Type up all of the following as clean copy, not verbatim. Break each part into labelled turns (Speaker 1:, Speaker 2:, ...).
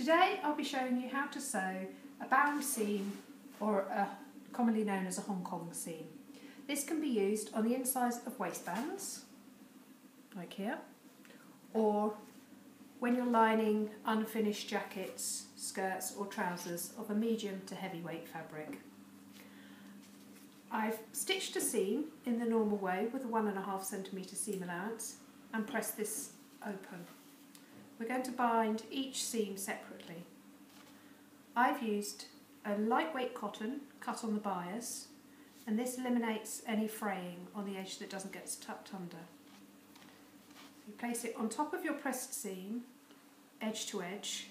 Speaker 1: Today I'll be showing you how to sew a bound seam, or commonly known as a Hong Kong seam. This can be used on the insides of waistbands, like here, or when you're lining unfinished jackets, skirts or trousers of a medium to heavyweight fabric. I've stitched a seam in the normal way with a 1.5 centimetre seam allowance and pressed this open. We're going to bind each seam separately. I've used a lightweight cotton cut on the bias, and this eliminates any fraying on the edge that doesn't get tucked under. You place it on top of your pressed seam, edge to edge,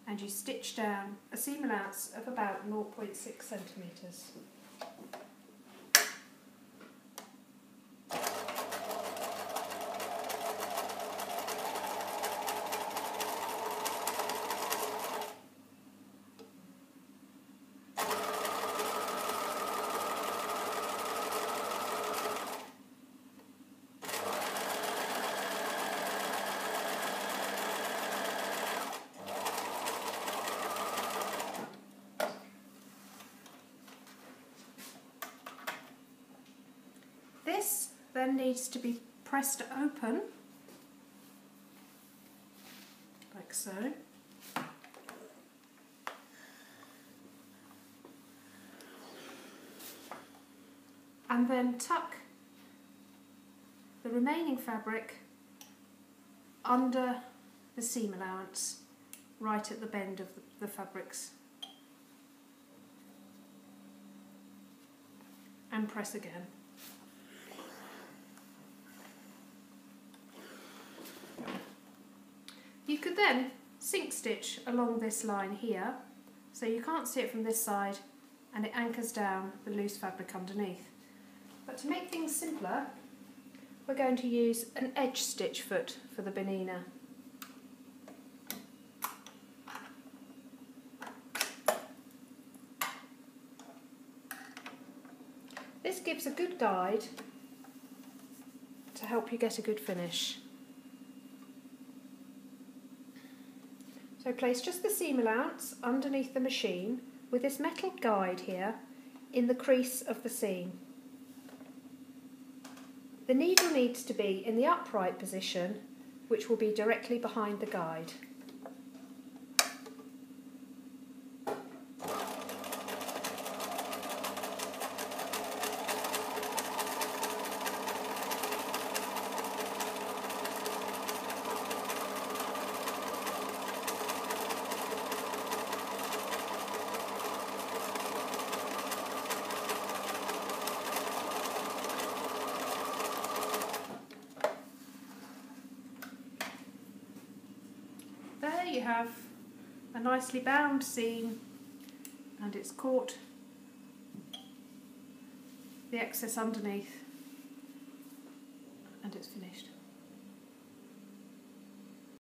Speaker 1: and you stitch down a seam allowance of about 0.6 centimetres. This then needs to be pressed open, like so. And then tuck the remaining fabric under the seam allowance, right at the bend of the fabrics, and press again. You could then sink stitch along this line here, so you can't see it from this side, and it anchors down the loose fabric underneath. But to make things simpler, we're going to use an edge stitch foot for the banina. This gives a good guide to help you get a good finish. So place just the seam allowance underneath the machine with this metal guide here in the crease of the seam. The needle needs to be in the upright position, which will be directly behind the guide. There you have a nicely bound seam, and it's caught the excess underneath, and it's finished.